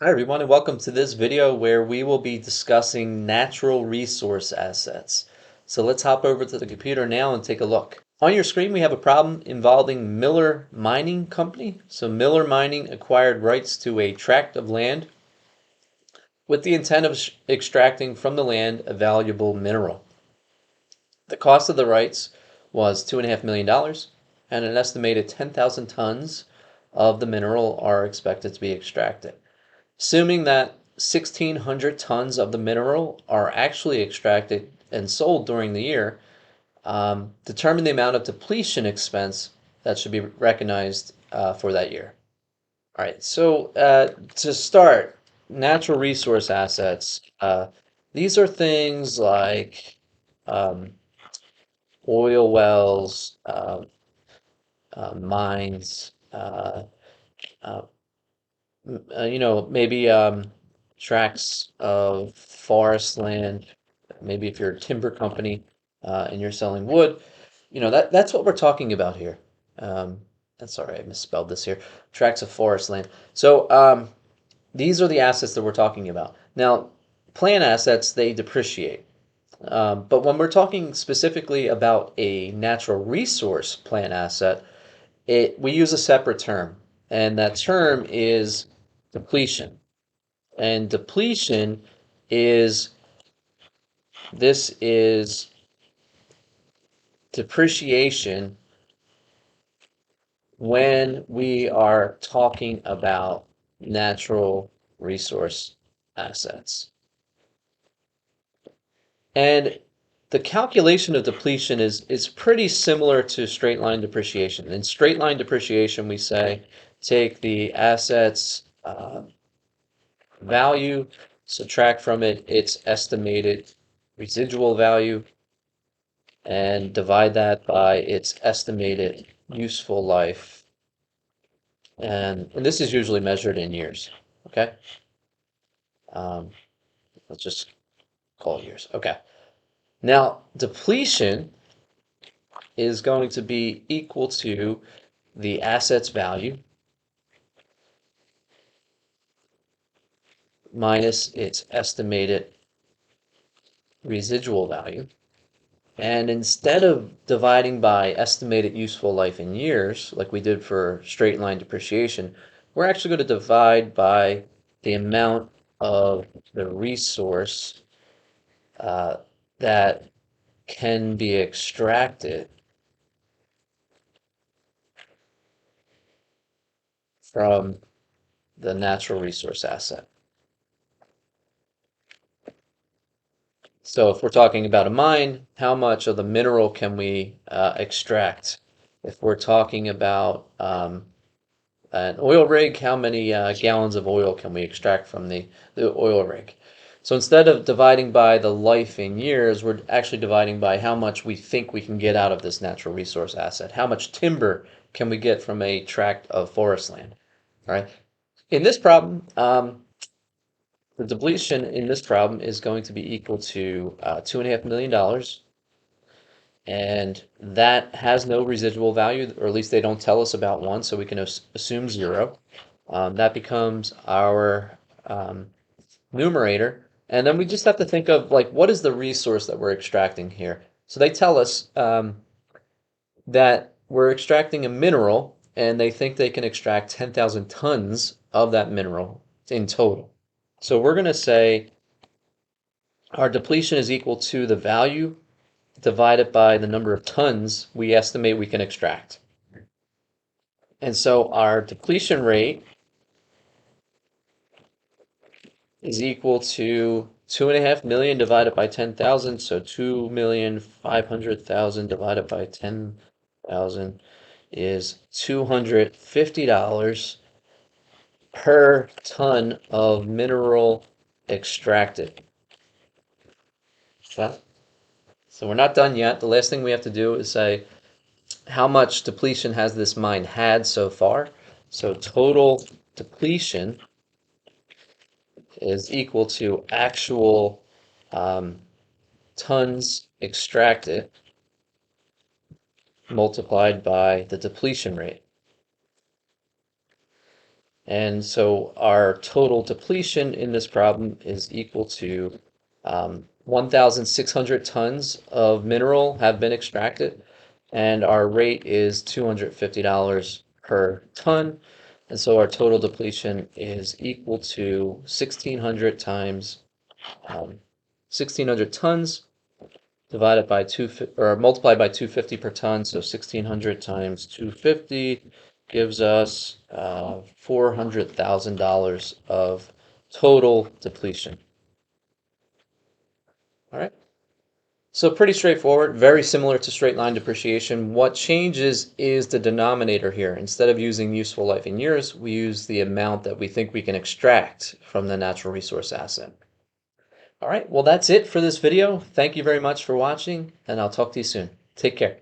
Hi everyone, and welcome to this video where we will be discussing natural resource assets. So let's hop over to the computer now and take a look. On your screen we have a problem involving Miller Mining Company. So Miller Mining acquired rights to a tract of land with the intent of extracting from the land a valuable mineral. The cost of the rights was $2.5 million, and an estimated 10,000 tons of the mineral are expected to be extracted. Assuming that 1,600 tons of the mineral are actually extracted and sold during the year, determine the amount of depletion expense that should be recognized for that year. All right, so to start, natural resource assets. These are things like um, oil wells, mines, uh, maybe tracts of forest land. Maybe if you're a timber company and you're selling wood, that's what we're talking about here. Um, that's sorry, I misspelled this here. Tracts of forest land. So these are the assets that we're talking about. Now, plant assets, they depreciate. But when we're talking specifically about a natural resource plant asset, we use a separate term, and that term is depletion. And depletion is this is depreciation when we are talking about natural resource assets. And the calculation of depletion is pretty similar to straight line depreciation. In straight line depreciation, we say take the assets value, subtract from it its estimated residual value, and divide that by its estimated useful life. And this is usually measured in years. Okay. Um, let's just call it years. Okay. Now, depletion is going to be equal to the asset's value minus its estimated residual value. And instead of dividing by estimated useful life in years, like we did for straight line depreciation, we're actually going to divide by the amount of the resource uh, that can be extracted from the natural resource asset. So if we're talking about a mine, how much of the mineral can we extract? If we're talking about an oil rig, how many gallons of oil can we extract from the oil rig? So instead of dividing by the life in years, we're actually dividing by how much we think we can get out of this natural resource asset. How much timber can we get from a tract of forest land? All right. In this problem, the depletion in this problem is going to be equal to $2.5 million, and that has no residual value, or at least they don't tell us about one, so we can assume zero. That becomes our numerator, and then we just have to think of like what is the resource that we're extracting here. So they tell us that we're extracting a mineral, and they think they can extract 10,000 tons of that mineral in total. So we're going to say our depletion is equal to the value divided by the number of tons we estimate we can extract. And so our depletion rate is equal to 2.5 million divided by 10,000. So 2,500,000 divided by 10,000 is $250 per ton of mineral extracted. Okay? So we're not done yet. The last thing we have to do is say how much depletion has this mine had so far. So total depletion is equal to actual tons extracted multiplied by the depletion rate. And so our total depletion in this problem is equal to 1,600 tons of mineral have been extracted, and our rate is $250 per ton. And so our total depletion is equal to 1,600 times 1,600 tons divided by or multiplied by 250 per ton. So 1,600 times 250 gives us $400,000 of total depletion. All right. So pretty straightforward, very similar to straight line depreciation. What changes is the denominator here. Instead of using useful life in years, we use the amount that we think we can extract from the natural resource asset. All right, well, that's it for this video. Thank you very much for watching, and I'll talk to you soon. Take care.